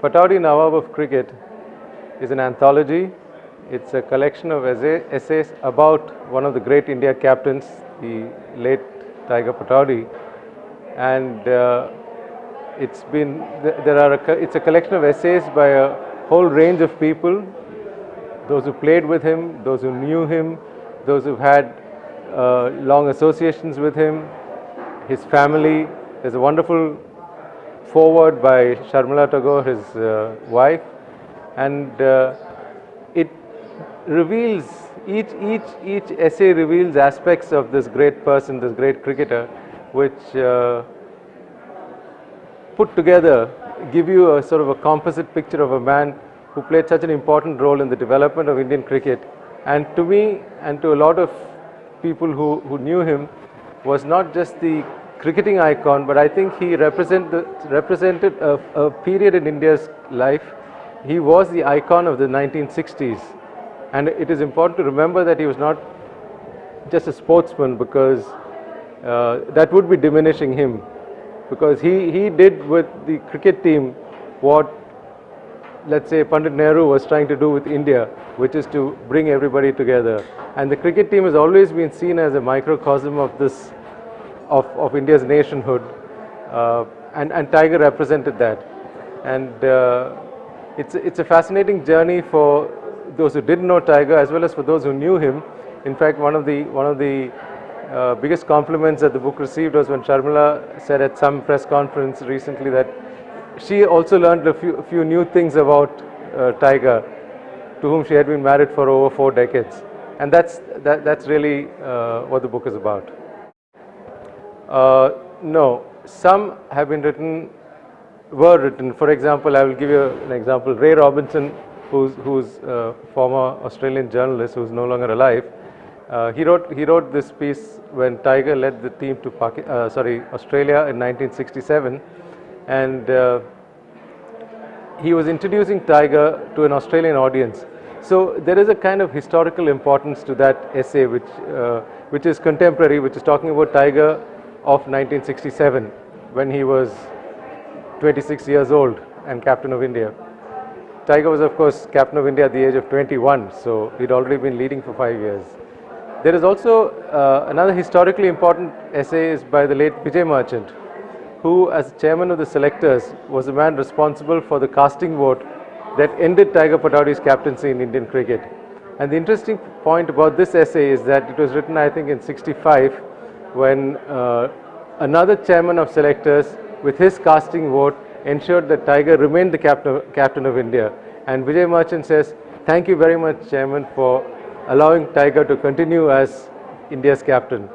PATAUDI Nawab of Cricket is an anthology. It's a collection of essays about one of the great India captains, the late Tiger PATAUDI, and it's a collection of essays by a whole range of people, those who played with him, those who knew him, those who've had long associations with him, his family. There's a wonderful foreword by Sharmila Tagore, his wife, and it reveals, each essay reveals aspects of this great person, this great cricketer, which put together give you a sort of a composite picture of a man who played such an important role in the development of Indian cricket, and to me and to a lot of people who knew him, was not just the cricketing icon, but I think he represented a period in India's life. He was the icon of the 1960s, and it is important to remember that he was not just a sportsman, because that would be diminishing him, because he did with the cricket team what, let's say, Pandit Nehru was trying to do with India, which is to bring everybody together. And the cricket team has always been seen as a microcosm of this, of India's nationhood, and Tiger represented that. And it's a fascinating journey for those who didn't know Tiger as well as for those who knew him. In fact, one of the biggest compliments that the book received was when Sharmila said at some press conference recently that she also learned a few new things about Tiger, to whom she had been married for over 4 decades. And that's really what the book is about. No, some have been were written. For example, I will give you an example. Ray Robinson, who's a former Australian journalist who's no longer alive, he wrote this piece when Tiger led the team to Australia in 1967, and he was introducing Tiger to an Australian audience. So there is a kind of historical importance to that essay, which is contemporary, which is talking about Tiger of 1967, when he was 26 years old and captain of India. Tiger was, of course, captain of India at the age of 21, so he'd already been leading for 5 years. There is also another historically important essay is by the late Vijay Merchant, who, as chairman of the selectors, was the man responsible for the casting vote that ended Tiger PATAUDI's captaincy in Indian cricket. And the interesting point about this essay is that it was written, I think, in '65, when another chairman of selectors, with his casting vote, ensured that Tiger remained the captain of India. And Vijay Merchant says, "Thank you very much, Chairman, for allowing Tiger to continue as India's captain."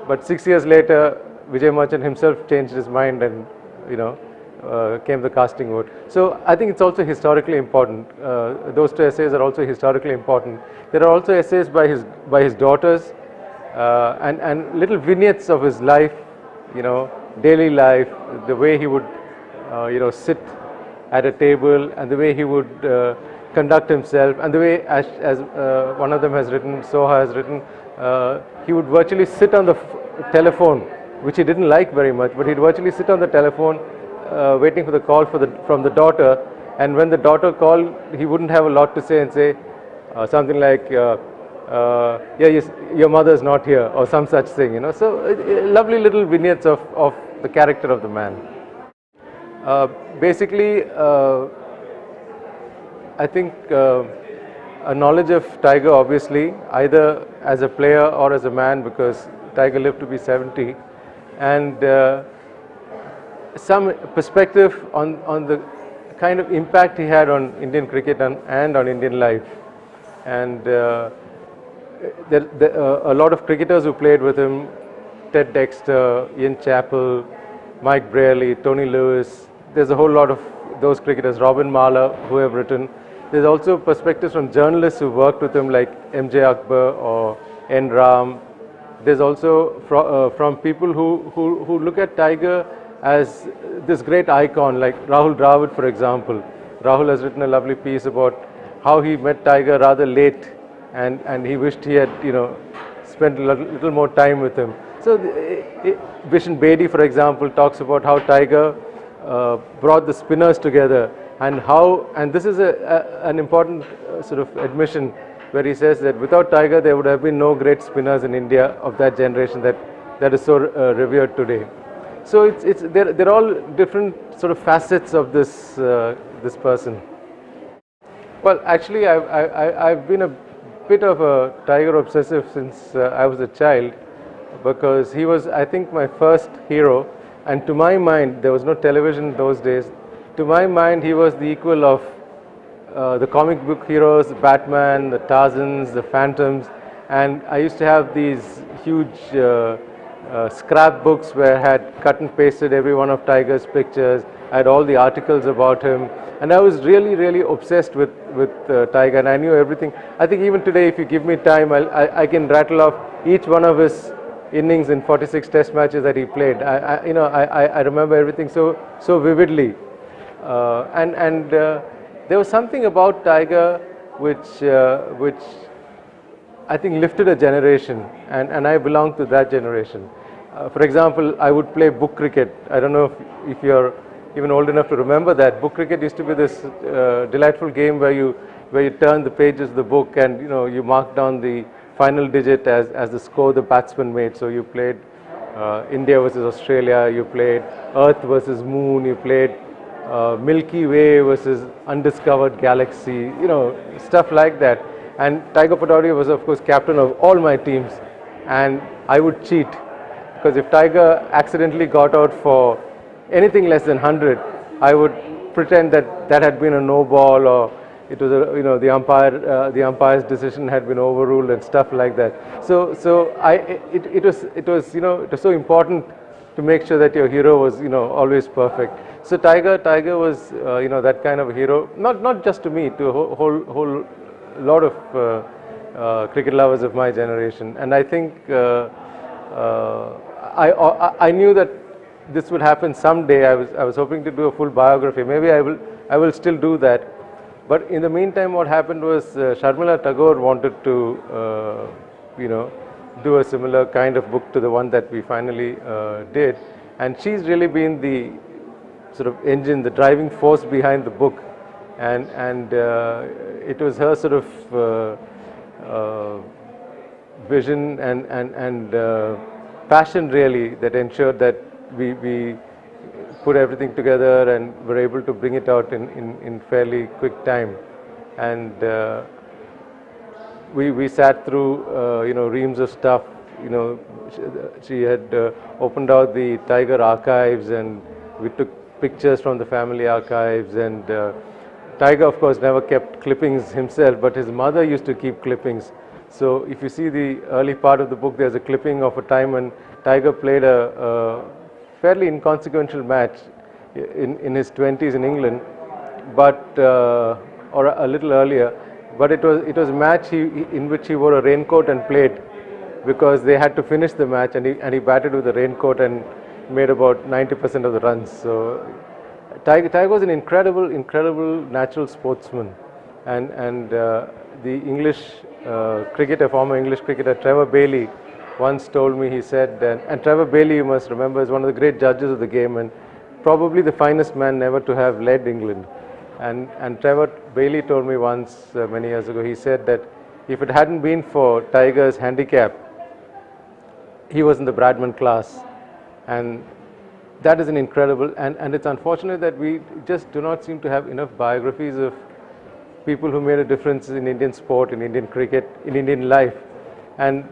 But 6 years later, Vijay Merchant himself changed his mind and, came the casting vote. So I think it's also historically important. Those two essays are also historically important. There are also essays by his daughters, and little vignettes of his life, daily life, the way he would, sit at a table, and the way he would conduct himself, and the way, as one of them has written, Soha has written, he would virtually sit on the telephone, which he didn't like very much, but he'd virtually sit on the telephone waiting for the call from the daughter, and when the daughter called, he wouldn't have a lot to say and say something like, your mother's not here, or some such thing, So lovely little vignettes of the character of the man. Basically, I think a knowledge of Tiger, obviously, either as a player or as a man, because Tiger lived to be 70, and some perspective on the kind of impact he had on Indian cricket and on Indian life. And a lot of cricketers who played with him, Ted Dexter, Ian Chappell, Mike Braley, Tony Lewis, there's a whole lot of those cricketers, Robin Marler, who have written. There's also perspectives from journalists who worked with him, like M.J. Akbar or N. Ram. There's also from people who look at Tiger as this great icon, like Rahul Dravid, for example. Rahul has written a lovely piece about how he met Tiger rather late, and he wished he had, spent a little more time with him. So Vishen Bedi, for example, talks about how Tiger brought the spinners together and how, and this is an important sort of admission where he says that without Tiger there would have been no great spinners in India of that generation that is so revered today. So they're all different sort of facets of this person. Well, actually, I've been a bit of a Tiger obsessive since I was a child, because he was, I think, my first hero. And to my mind, there was no television those days. To my mind, he was the equal of the comic book heroes, the Batman, the Tarzans, the Phantoms. And I used to have these huge scrapbooks where I had cut and pasted every one of Tiger's pictures. I had all the articles about him. And I was really, really obsessed with Tiger, and I knew everything. I think even today, if you give me time, I can rattle off each one of his innings in 46 Test matches that he played. I remember everything so vividly. And there was something about Tiger which I think lifted a generation, and I belong to that generation. For example, I would play book cricket. I don't know if you're even old enough to remember that. Book cricket used to be this delightful game where you turn the pages of the book, and you mark down the final digit as the score the batsman made. So you played India versus Australia, you played Earth versus Moon, you played Milky Way versus Undiscovered Galaxy, stuff like that. And Tiger PATAUDI was, of course, captain of all my teams, and I would cheat, because if Tiger accidentally got out for anything less than 100, I would pretend that had been a no ball, or it was the umpire's decision had been overruled and stuff like that. So it was so important to make sure that your hero was always perfect. So Tiger was that kind of a hero, not just to me, to a whole lot of cricket lovers of my generation. And I think I knew that this would happen someday. I was hoping to do a full biography. Maybe I will still do that. But in the meantime, what happened was Sharmila Tagore wanted to do a similar kind of book to the one that we finally did, and she's really been the sort of engine, the driving force behind the book, and it was her sort of vision and passion really that ensured that we put everything together and were able to bring it out in fairly quick time. And we sat through reams of stuff. She had opened out the Tiger archives, and we took pictures from the family archives. And Tiger, of course, never kept clippings himself, but his mother used to keep clippings. So if you see the early part of the book, there's a clipping of a time when Tiger played a fairly inconsequential match in his 20s in England, but or a little earlier. But it was a match in which he wore a raincoat and played, because they had to finish the match, and he batted with a raincoat and made about 90% of the runs. So Tiger was an incredible natural sportsman, and the English cricketer, former English cricketer Trevor Bailey, once told me, he said, and Trevor Bailey, you must remember, is one of the great judges of the game and probably the finest man never to have led England. And Trevor Bailey told me once, many years ago, he said that if it hadn't been for Tiger's handicap, he was in the Bradman class. And that is an incredible, and it's unfortunate that we just do not seem to have enough biographies of people who made a difference in Indian sport, in Indian cricket, in Indian life. And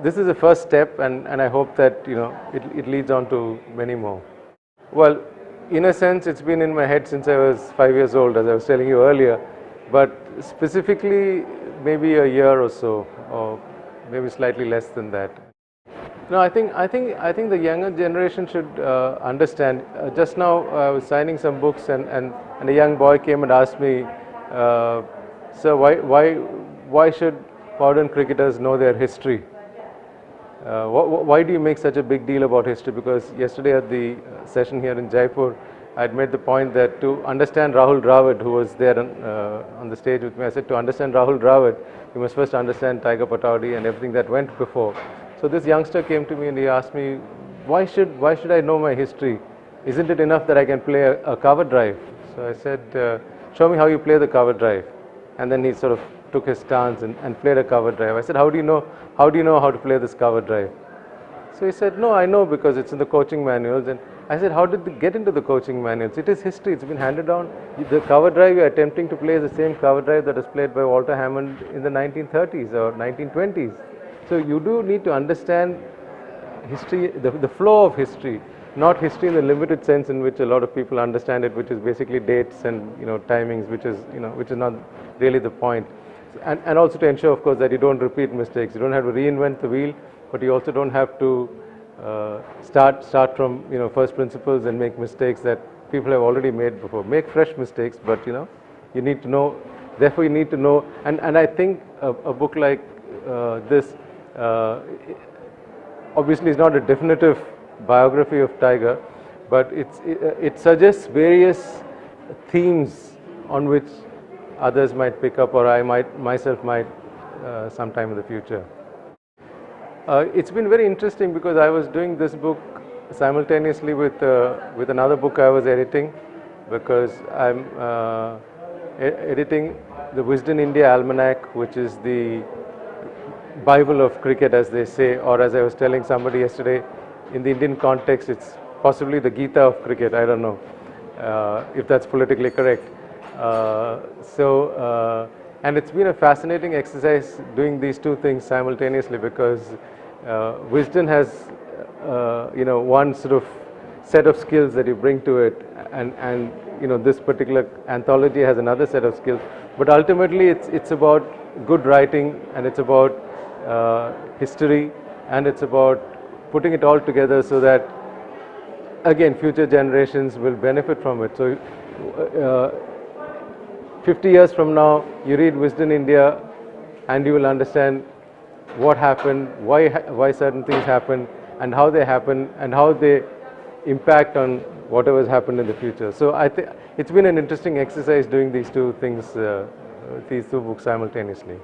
this is the first step, and I hope that it leads on to many more. Well, in a sense, it's been in my head since I was 5 years old, as I was telling you earlier. But specifically, maybe a year or so, or maybe slightly less than that. No, I think the younger generation should understand. Just now, I was signing some books, and a young boy came and asked me, "Sir, why should modern cricketers know their history? Why do you make such a big deal about history?" Because yesterday at the session here in Jaipur, I had made the point that to understand Rahul Dravid, who was there on the stage with me, I said, to understand Rahul Dravid, you must first understand Tiger PATAUDI and everything that went before. So this youngster came to me and he asked me, why should I know my history? Isn't it enough that I can play a cover drive? So I said, show me how you play the cover drive. And then he sort of took his stance and played a cover drive. I said, how do you know how to play this cover drive? So he said, no, I know because it's in the coaching manuals. And I said, how did they get into the coaching manuals? It is history, it's been handed down. The cover drive you're attempting to play is the same cover drive that was played by Walter Hammond in the 1930s or 1920s. So you do need to understand history, the flow of history, not history in the limited sense in which a lot of people understand it, which is basically dates and timings, which is not really the point. And also to ensure, of course, that you don't repeat mistakes. You don't have to reinvent the wheel, but you also don't have to start from first principles and make mistakes that people have already made before. Make fresh mistakes, but you need to know. Therefore, you need to know. And I think a book like this obviously is not a definitive biography of Tiger, but it suggests various themes on which others might pick up, or I myself might sometime in the future. It's been very interesting because I was doing this book simultaneously with another book I was editing, because I'm editing the Wisden India Almanac, which is the Bible of cricket, as they say, or as I was telling somebody yesterday, in the Indian context, it's possibly the Gita of cricket. I don't know if that's politically correct. And it's been a fascinating exercise doing these two things simultaneously, because Wisden has one sort of set of skills that you bring to it, and this particular anthology has another set of skills. But ultimately, it's about good writing, and it's about history, and it's about putting it all together so that, again, future generations will benefit from it. So 50 years from now, you read Wisden India and you will understand what happened, why certain things happen, and how they happen, and how they impact on whatever has happened in the future. So I think it's been an interesting exercise doing these two things, these two books simultaneously.